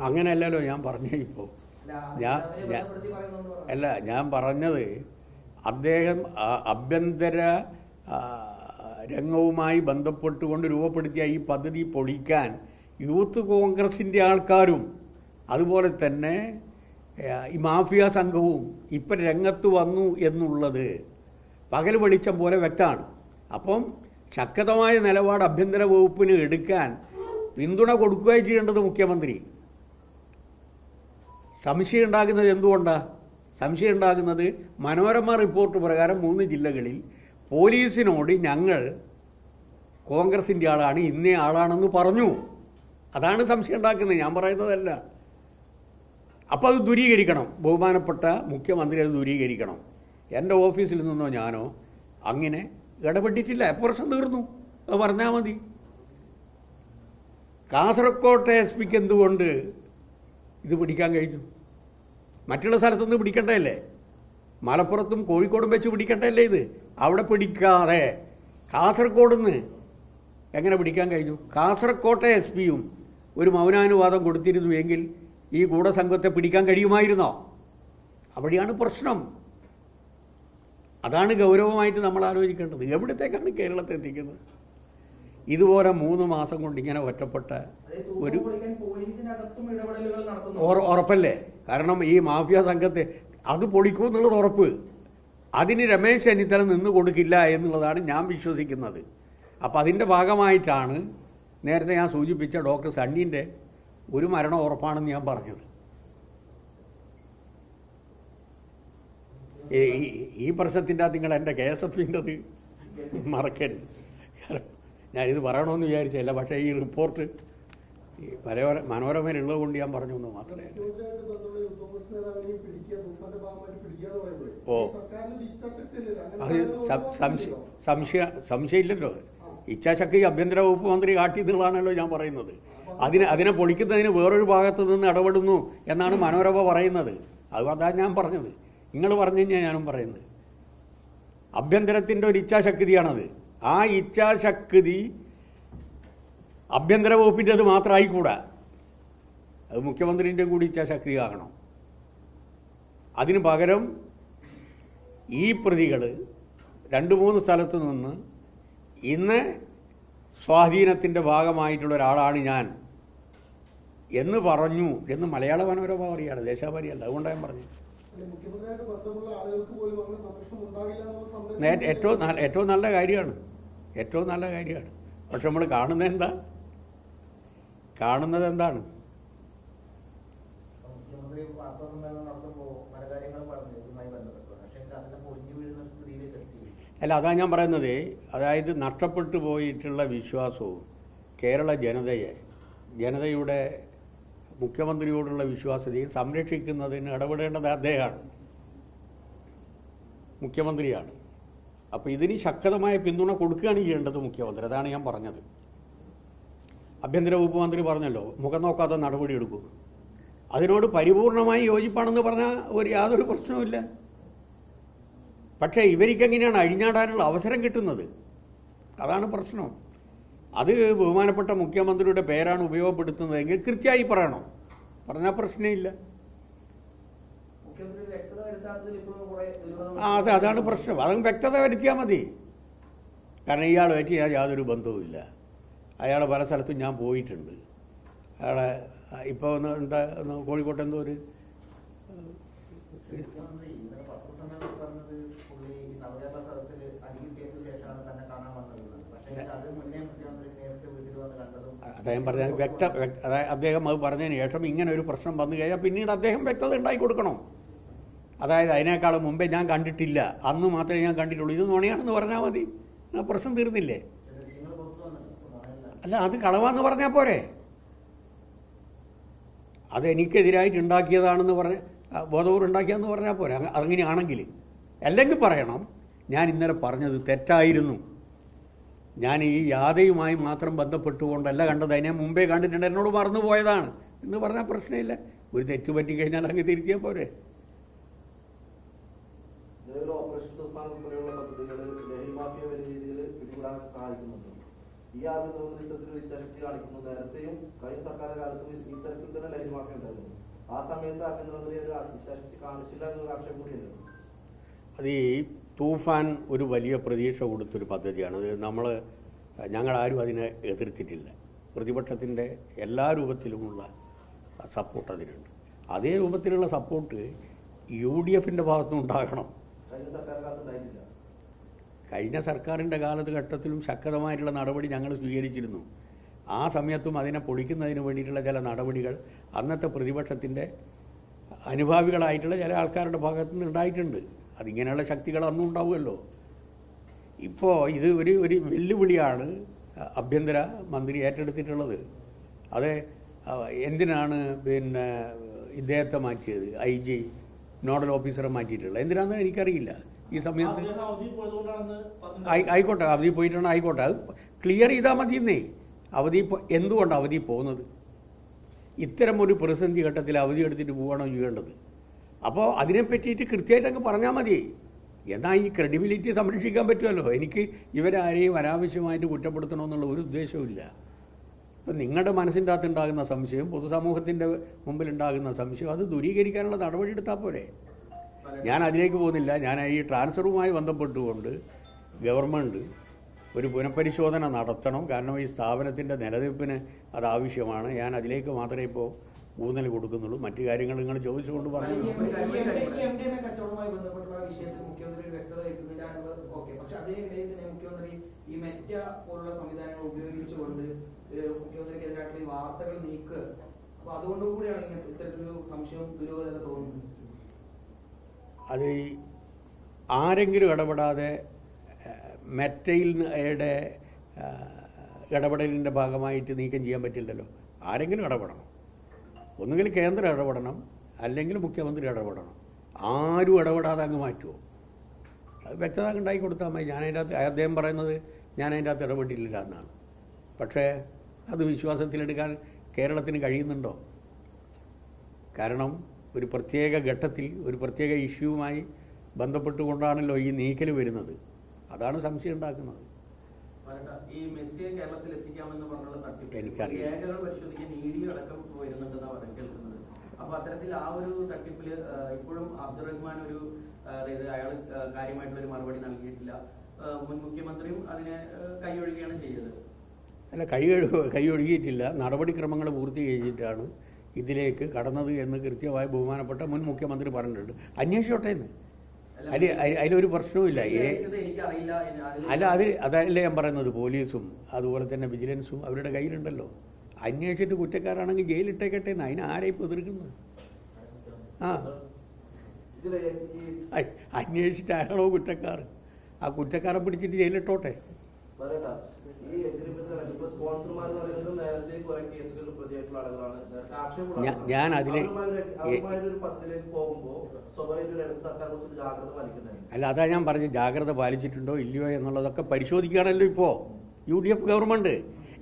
അങ്ങനെയല്ലല്ലോ ഞാൻ പറഞ്ഞു. ഇപ്പോൾ ഞാൻ പറഞ്ഞത് അദ്ദേഹം ആഭ്യന്തര രംഗവുമായി ബന്ധപ്പെട്ടുകൊണ്ട് രൂപപ്പെടുത്തിയ ഈ പദ്ധതി പൊളിക്കാൻ യൂത്ത് കോൺഗ്രസിൻ്റെ ആൾക്കാരും അതുപോലെ തന്നെ ഈ മാഫിയ സംഘവും ഇപ്പം രംഗത്ത് വന്നു എന്നുള്ളത് പകൽ വെളിച്ചം പോലെ വ്യക്തമാണ്. അപ്പം ശക്തമായ നിലപാട് ആഭ്യന്തര വകുപ്പിന് എടുക്കാൻ പിന്തുണ കൊടുക്കുകയും ചെയ്യേണ്ടത് മുഖ്യമന്ത്രി. സംശയം ഉണ്ടാകുന്നത് എന്തുകൊണ്ടാണ്? സംശയം ഉണ്ടാകുന്നത് മനോരമ റിപ്പോർട്ട് പ്രകാരം 3 ജില്ലകളിൽ പോലീസിനോട് ഞങ്ങൾ കോൺഗ്രസിൻ്റെ ആളാണ്, ഇന്നേ ആളാണെന്ന് പറഞ്ഞു. അതാണ് സംശയം ഉണ്ടാക്കുന്നത്, ഞാൻ പറയുന്നതല്ല. അപ്പോൾ അത് ദൂരീകരിക്കണം. ബഹുമാനപ്പെട്ട മുഖ്യമന്ത്രി അത് ദൂരീകരിക്കണം. എൻ്റെ ഓഫീസിൽ നിന്നോ ഞാനോ അങ്ങനെ ഇടപെട്ടിട്ടില്ല. പ്രശ്നം തീർന്നു, അത് പറഞ്ഞാൽ മതി. കാസർകോട്ടെ എസ് പിക്ക് എന്തുകൊണ്ട് ഇത് പിടിക്കാൻ കഴിഞ്ഞു? മറ്റുള്ള സ്ഥലത്തുനിന്ന് പിടിക്കേണ്ടതല്ലേ? മലപ്പുറത്തും കോഴിക്കോടും വെച്ച് പിടിക്കേണ്ടതല്ലേ ഇത്? അവിടെ പിടിക്കാതെ കാസർഗോഡ് നിന്ന് എങ്ങനെ പിടിക്കാൻ കഴിഞ്ഞു? കാസർകോട്ടെ എസ് പിയും ഒരു മൗനാനുവാദം കൊടുത്തിരുന്നു എങ്കിൽ ഈ ഗൂഢസംഘത്തെ പിടിക്കാൻ കഴിയുമായിരുന്നോ? അവിടെയാണ് പ്രശ്നം. അതാണ് ഗൗരവമായിട്ട് നമ്മൾ ആലോചിക്കേണ്ടത്. എവിടത്തേക്കാണ് കേരളത്തെ എത്തിക്കുന്നത്? ഇതുപോലെ 3 മാസം കൊണ്ട് ഇങ്ങനെ ഒറ്റപ്പെട്ട ഒരു ഉറപ്പല്ലേ? കാരണം ഈ മാഫിയ സംഘത്തെ അത് പൊളിക്കും എന്നുള്ളത് ഉറപ്പ്. അതിന് രമേശ് ചെന്നിത്തല നിന്ന് കൊടുക്കില്ല എന്നുള്ളതാണ് ഞാൻ വിശ്വസിക്കുന്നത്. അപ്പം അതിൻ്റെ ഭാഗമായിട്ടാണ് നേരത്തെ ഞാൻ സൂചിപ്പിച്ച ഡോക്ടർ സണ്ണീൻ്റെ ഒരു മരണം ഉറപ്പാണെന്ന് ഞാൻ പറഞ്ഞത്. ഈ പ്രശ്നത്തിൻ്റെ അകത്ത് നിങ്ങൾ എൻ്റെ KSFിൻ്റെത് മറക്കരുത്. ഞാനിത് പറയണമെന്ന് വിചാരിച്ചല്ല, പക്ഷേ ഈ റിപ്പോർട്ട് ഈ മനോരമയിലുള്ളത് കൊണ്ട് ഞാൻ പറഞ്ഞു എന്ന് മാത്രമേ. ഓ, അത് സംശയമില്ലല്ലോ. ഇച്ഛാശക്തി ആഭ്യന്തര വകുപ്പ് മന്ത്രി കാട്ടി എന്നുള്ളതാണല്ലോ ഞാൻ പറയുന്നത്. അതിനെ പൊളിക്കുന്നതിന് വേറൊരു ഭാഗത്ത് നിന്ന് ഇടപെടുന്നു എന്നാണ് മനോരമ പറയുന്നത്. അതാണ് ഞാൻ പറഞ്ഞത്. നിങ്ങൾ പറഞ്ഞു കഴിഞ്ഞാൽ ഞാനും പറയുന്നത് ആഭ്യന്തരത്തിൻ്റെ ഒരു ഇച്ഛാശക്തിയാണത്. ആ ഇച്ഛാശക്തി ആഭ്യന്തര വകുപ്പിൻ്റെ അത് മാത്രമായിക്കൂടാ, അത് മുഖ്യമന്ത്രിൻ്റെ കൂടി ഇച്ഛാശക്തി ആകണം. അതിന് പകരം ഈ പ്രതികൾ 2-3 സ്ഥലത്ത് നിന്ന് ഇന്ന് സ്വാധീനത്തിൻ്റെ ഭാഗമായിട്ടുള്ള ഒരാളാണ് ഞാൻ എന്ന് പറഞ്ഞു എന്ന് മലയാള മനോരമ പറയുകയാണ്, ദേശാപരിയല്ല. അതുകൊണ്ടാണ് ഞാൻ പറഞ്ഞു. ഏറ്റവും നല്ല കാര്യമാണ്, ഏറ്റവും നല്ല കാര്യമാണ്. പക്ഷെ നമ്മൾ കാണുന്നത് എന്താണ്? അല്ല, അതാണ് ഞാൻ പറയുന്നത്. അതായത് നഷ്ടപ്പെട്ടു പോയിട്ടുള്ള വിശ്വാസവും കേരള ജനതയുടെ മുഖ്യമന്ത്രിയോടുള്ള വിശ്വാസ്യതയും സംരക്ഷിക്കുന്നതിന് ഇടപെടേണ്ടത് അദ്ദേഹമാണ്, മുഖ്യമന്ത്രിയാണ്. അപ്പോൾ ഇതിന് ശക്തമായ പിന്തുണ കൊടുക്കുകയാണ് ചെയ്യേണ്ടത് മുഖ്യമന്ത്രി. അതാണ് ഞാൻ പറഞ്ഞത്. ആഭ്യന്തര വകുപ്പ് മന്ത്രി പറഞ്ഞല്ലോ മുഖം നോക്കാതെ നടപടിയെടുക്കും. അതിനോട് പരിപൂർണമായി യോജിപ്പാണെന്ന് പറഞ്ഞാൽ യാതൊരു പ്രശ്നവുമില്ല. പക്ഷേ ഇവർക്കെങ്ങനെയാണ് അഴിഞ്ഞാടാനുള്ള അവസരം കിട്ടുന്നത്? അതാണ് പ്രശ്നം. അത് ബഹുമാനപ്പെട്ട മുഖ്യമന്ത്രിയുടെ പേരാണ് ഉപയോഗപ്പെടുത്തുന്നതെങ്കിൽ കൃത്യമായി പറയണം. പറഞ്ഞാൽ പ്രശ്നമില്ല. അതാണ് പ്രശ്നം. അതും വ്യക്തത വരുത്തിയാൽ മതി. കാരണം ഇയാളുമായിട്ട് യാതൊരു ബന്ധവുമില്ല. അയാളെ പല സ്ഥലത്തും ഞാൻ പോയിട്ടുണ്ട്. അയാളെ ഇപ്പോൾ എന്താ കോഴിക്കോട്ട് എന്തോ ഒരു അദ്ദേഹം പറഞ്ഞ അദ്ദേഹം അത് പറഞ്ഞതിന് ശേഷം ഇങ്ങനെ ഒരു പ്രശ്നം വന്നു കഴിഞ്ഞാൽ പിന്നീട് അദ്ദേഹം വ്യക്തത ഉണ്ടാക്കി കൊടുക്കണം. അതായത് അതിനേക്കാളും മുമ്പേ ഞാൻ കണ്ടിട്ടില്ല, അന്ന് മാത്രമേ ഞാൻ കണ്ടിട്ടുള്ളൂ, ഇത് നുണയാണെന്ന് പറഞ്ഞാൽ മതി. ആ പ്രശ്നം തീർന്നില്ലേ? അല്ല, അത് കളവാന്ന് പറഞ്ഞാൽ പോരെ? അത് എനിക്കെതിരായിട്ട് ഉണ്ടാക്കിയതാണെന്ന് പറഞ്ഞ് ബോധപൂർവ്വം ഉണ്ടാക്കിയതെന്ന് പറഞ്ഞാൽ പോരെ? അങ്ങനെയാണെങ്കിൽ അല്ലെങ്കിൽ പറയണം ഞാൻ ഇന്നലെ പറഞ്ഞത് തെറ്റായിരുന്നു, ഞാൻ ഈ യാതയുമായി മാത്രം ബന്ധപ്പെട്ടുകൊണ്ടല്ല കണ്ടത്, അതിനെ മുമ്പേ കണ്ടിട്ടുണ്ട്, എന്നോട് മറന്നു പോയതാണ് എന്ന് പറഞ്ഞാൽ പ്രശ്നമില്ല. ഒരു തെറ്റ് പറ്റിക്കഴിഞ്ഞാൽ അങ്ങ് തിരുത്തിയാൽ പോരെ? ഈ ആരോപണത്തിൽ ഇത്തരത്തിൽ ഇത്തരത്തിൽ കാണിക്കുന്നു. നേരത്തെയും കഴിഞ്ഞ സർക്കാർ കാലത്തും ഇത്തരത്തിൽ തന്നെ ലഹരിമാഫിയ ഉണ്ടായിരുന്നു. ആ സമയത്ത് ആഭ്യന്തരമന്ത്രി ഒരു ഇത്തരത്തിൽ കാണിച്ചില്ല എന്നൊരു ആക്ഷേപം കൂടിയല്ലോ. അത് ഈ തൂഫാൻ ഒരു വലിയ പ്രതീക്ഷ കൊടുത്തൊരു പദ്ധതിയാണ്. അത് ഞങ്ങളാരും അതിനെ എതിർത്തിട്ടില്ല. പ്രതിപക്ഷത്തിൻ്റെ എല്ലാ രൂപത്തിലുമുള്ള സപ്പോർട്ട് അതിനുണ്ട്. അതേ രൂപത്തിലുള്ള സപ്പോർട്ട് UDFൻ്റെ ഭാഗത്തുനിന്ന് ഉണ്ടാകണം. കഴിഞ്ഞ സർക്കാരിൻ്റെ കാലഘട്ടത്തിലും ശക്തമായിട്ടുള്ള നടപടി ഞങ്ങൾ സ്വീകരിച്ചിരുന്നു. ആ സമയത്തും അതിനെ പൊളിക്കുന്നതിന് വേണ്ടിയിട്ടുള്ള ചില നടപടികൾ അന്നത്തെ പ്രതിപക്ഷത്തിൻ്റെ അനുഭാവികളായിട്ടുള്ള ചില ആൾക്കാരുടെ ഭാഗത്തു നിന്ന് ഉണ്ടായിട്ടുണ്ട്. അതിങ്ങനെയുള്ള ശക്തികൾ അന്നും ഉണ്ടാവുമല്ലോ. ഇപ്പോൾ ഇത് ഒരു വെല്ലുവിളിയാണ് ആഭ്യന്തര മന്ത്രി ഏറ്റെടുത്തിട്ടുള്ളത്. അത് എന്തിനാണ് ഇദ്ദേഹത്തെ മാറ്റിയത്, IG നോഡൽ ഓഫീസറെ മാറ്റിയിട്ടുള്ളത് എന്തിനാണെന്ന് എനിക്കറിയില്ല. ഈ സമയത്ത് ആയിക്കോട്ടെ, അവധി പോയിട്ടാണ് ആയിക്കോട്ടെ, അത് ക്ലിയർ ചെയ്താൽ മതിയെന്നേ. എന്തുകൊണ്ടാണ് അവധി പോകുന്നത്? ഇത്തരം ഒരു പ്രതിസന്ധി ഘട്ടത്തിൽ അവധി എടുത്തിട്ട് പോവുകയാണോ ചെയ്യേണ്ടത്? അപ്പോൾ അതിനെ പറ്റിയിട്ട് കൃത്യമായിട്ട് അങ്ങ് പറഞ്ഞാൽ മതി. എന്നാൽ ഈ ക്രെഡിബിലിറ്റി സംരക്ഷിക്കാൻ പറ്റുമല്ലോ. എനിക്ക് ഇവരാരെയും അനാവശ്യമായിട്ട് കുറ്റപ്പെടുത്തണമെന്നുള്ള ഒരു ഉദ്ദേശവുമില്ല. ഇപ്പം നിങ്ങളുടെ മനസ്സിൻ്റെ അകത്ത് ഉണ്ടാകുന്ന സംശയം, പൊതുസമൂഹത്തിൻ്റെ മുമ്പിലുണ്ടാകുന്ന സംശയം, അത് ദൂരീകരിക്കാനുള്ള നടപടി എടുത്താൽ പോരെ. ഞാൻ അതിലേക്ക് പോകുന്നില്ല. ഞാൻ ഈ ട്രാൻസ്ഫറുമായി ബന്ധപ്പെട്ടുകൊണ്ട് ഗവൺമെൻറ് ഒരു പുനഃപരിശോധന നടത്തണം. കാരണം ഈ സ്ഥാപനത്തിൻ്റെ നിലനിൽപ്പിന് അത് ആവശ്യമാണ്. ഞാൻ അതിലേക്ക് മാത്രമേ ഇപ്പോൾ ഊന്നൽ കൊടുക്കുന്നുള്ളൂ. മറ്റു കാര്യങ്ങൾ നിങ്ങൾ ചോദിച്ചുകൊണ്ട് പറഞ്ഞു. കച്ചവടവുമായി ബന്ധപ്പെട്ടുള്ള വിഷയത്തിൽ മുഖ്യമന്ത്രി വ്യക്തത വരുത്തുന്നില്ല എന്നുള്ളത് ഓക്കെ. പക്ഷെ അതിനിടയിൽ തന്നെ മുഖ്യമന്ത്രി ഈ മെറ്റ പോലുള്ള സംവിധാനങ്ങൾ ഉപയോഗിച്ചുകൊണ്ട് മുഖ്യമന്ത്രിക്കെതിരായിട്ടുള്ള ഈ വാർത്തകൾ നീക്കുക. അപ്പൊ അതുകൊണ്ടുകൂടിയാണ് ഇങ്ങനത്തെ ഇത്തരത്തിലൊരു സംശയവും ദുരൂഹത തോന്നുന്നത്. അത് ആരെങ്കിലും ഇടപെടാതെ മെറ്റയുടെ ഇടപെടലിൻ്റെ ഭാഗമായിട്ട് നീക്കം ചെയ്യാൻ പറ്റില്ലല്ലോ. ആരെങ്കിലും ഇടപെടണം. ഒന്നുകിൽ കേന്ദ്രം ഇടപെടണം, അല്ലെങ്കിൽ മുഖ്യമന്ത്രി ഇടപെടണം. ആരും ഇടപെടാതെ അങ്ങ് മാറ്റുമോ? അത് വ്യക്തത ഉണ്ടാക്കി കൊടുത്താൽ മതി. അദ്ദേഹം പറയുന്നത് ഞാൻ അതിൻ്റെ അകത്ത് ഇടപെട്ടില്ല എന്നാണ്. പക്ഷേ അത് വിശ്വാസത്തിലെടുക്കാൻ കേരളത്തിന് കഴിയുന്നുണ്ടോ? കാരണം ഒരു പ്രത്യേക ഘട്ടത്തിൽ ഒരു പ്രത്യേക ഇഷ്യൂവുമായി ബന്ധപ്പെട്ടുകൊണ്ടാണല്ലോ ഈ നീക്കൽ വരുന്നത്. അതാണ് സംശയം ഉണ്ടാക്കുന്നത്. ഈ മെസ്സിയെ കേരളത്തിൽ എത്തിക്കാമെന്ന് പറഞ്ഞുള്ള തട്ടിപ്പ് എനിക്കറിയാം. രേഖകൾ പരിശോധിക്കാൻ ED അടക്കം വരുന്നുണ്ടെന്നാണ് പറയുന്നത് കേൾക്കുന്നത്. അപ്പൊ അത്തരത്തിൽ ആ ഒരു തട്ടിപ്പില് ഇപ്പോഴും അബ്ദുറഹ്മാൻ അതായത് അയാൾ കാര്യമായിട്ടുള്ള ഒരു മറുപടി നൽകിയിട്ടില്ല. മുൻ മുഖ്യമന്ത്രിയും അതിനെ കൈയൊഴുകുകയാണ് ചെയ്തത്. അല്ല, കൈയൊഴുകിയിട്ടില്ല. നടപടിക്രമങ്ങൾ പൂർത്തീകരിച്ചിട്ടാണ് ഇതിലേക്ക് കടന്നത് എന്ന് കൃത്യമായി ബഹുമാനപ്പെട്ട മുൻ മുഖ്യമന്ത്രി പറഞ്ഞിട്ടുണ്ട്. അന്വേഷിച്ചോട്ടെ എന്ന്. അതിലൊരു പ്രശ്നവുമില്ല. അല്ല, അതല്ലേ ഞാൻ പറയുന്നത്. പോലീസും അതുപോലെ തന്നെ വിജിലൻസും അവരുടെ കയ്യിലുണ്ടല്ലോ. അന്വേഷിച്ചിട്ട് കുറ്റക്കാരാണെങ്കിൽ ജയിലിട്ടേക്കട്ടെ എന്ന്. അതിന് ആരെയും ഇപ്പോൾ എതിർക്കുന്നത്? അന്വേഷിച്ചിട്ട് ആരാണോ കുറ്റക്കാർ, ആ കുറ്റക്കാരെ പിടിച്ചിട്ട് ജയിലിട്ടോട്ടെ. ഞാൻ അതിലെ അല്ല, അതാ ഞാൻ പറഞ്ഞു, ജാഗ്രത പാലിച്ചിട്ടുണ്ടോ ഇല്ലയോ എന്നുള്ളതൊക്കെ പരിശോധിക്കുകയാണല്ലോ ഇപ്പോൾ UDF ഗവൺമെൻറ്.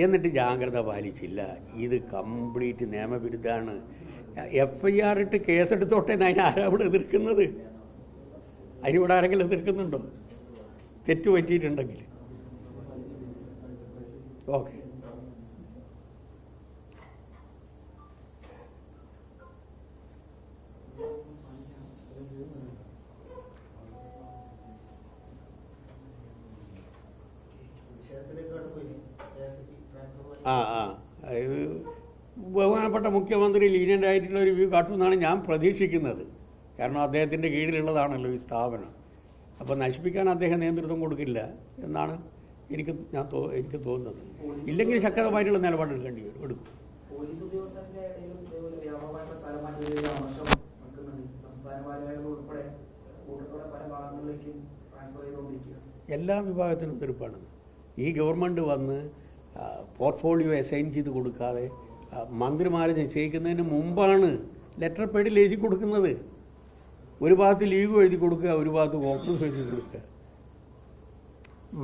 എന്നിട്ട് ജാഗ്രത പാലിച്ചില്ല, ഇത് കംപ്ലീറ്റ് നിയമവിരുദ്ധമാണ്, FIR ഇട്ട് കേസെടുത്തോട്ടെ എന്ന് അതിന് ആരാ ഇവിടെ എതിർക്കുന്നത്? അതിനിവിടെ ആരെങ്കിലും എതിർക്കുന്നുണ്ടോ? തെറ്റ് പറ്റിയിട്ടുണ്ടെങ്കിൽ ഓക്കെ. അതായത് ബഹുമാനപ്പെട്ട മുഖ്യമന്ത്രി ലീനിയൻ്റ് ആയിട്ടുള്ള ഒരു വ്യൂ കാട്ടുമെന്നാണ് ഞാൻ പ്രതീക്ഷിക്കുന്നത്. കാരണം അദ്ദേഹത്തിൻ്റെ കീഴിലുള്ളതാണല്ലോ ഈ സ്ഥാപനം. അപ്പോൾ നശിപ്പിക്കാൻ അദ്ദേഹം നേതൃത്വം കൊടുക്കില്ല എന്നാണ് എനിക്ക് തോന്നുന്നത്. ഇല്ലെങ്കിൽ ശക്തമായിട്ടുള്ള നിലപാടെടുക്കേണ്ടി വരും, എടുക്കും. പോലീസ് ഉദ്യോഗസ്ഥരുടെ വ്യാപകമായിട്ടുള്ള സ്ഥലമാറ്റം സംസ്ഥാന ഉൾപ്പെടെ കൂട്ടത്തോടെ പല ഭാഗങ്ങളിലേക്കും ട്രാൻസ്ഫർ ചെയ്തുകൊണ്ടിരിക്കുക. എല്ലാ വിഭാഗത്തിനും തീർപ്പാണ്. ഈ ഗവൺമെൻറ് വന്ന് പോർട്ട്ഫോളിയോ അസൈൻ ചെയ്ത് കൊടുക്കാതെ മന്ത്രിമാരെ നിശ്ചയിക്കുന്നതിന് മുമ്പാണ് ലെറ്റർ പേഡിൽ എഴുതി കൊടുക്കുന്നത്. ഒരു ഭാഗത്ത് ലീഗും എഴുതി കൊടുക്കുക, ഒരു ഭാഗത്ത് കോൺഗ്രസ് എഴുതി കൊടുക്കുക.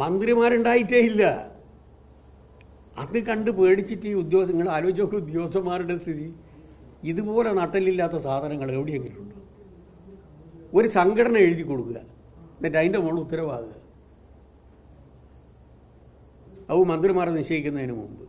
മന്ത്രിമാരുണ്ടായിട്ടേ ഇല്ല. അത് കണ്ട് പേടിച്ചിട്ട് ഈ നിങ്ങൾ ആലോചിച്ചൊക്കെ ഉദ്യോഗസ്ഥന്മാരുടെ സ്ഥിതി. ഇതുപോലെ നട്ടലില്ലാത്ത സാധനങ്ങൾ എവിടെയെങ്കിലും ഉണ്ടോ? ഒരു സംഘടന എഴുതി കൊടുക്കുക, എന്നിട്ട് അതിൻ്റെ മുകളിൽ ഉത്തരവാകുക. അത് മന്ത്രിമാരെ നിശ്ചയിക്കുന്നതിന് മുമ്പ്.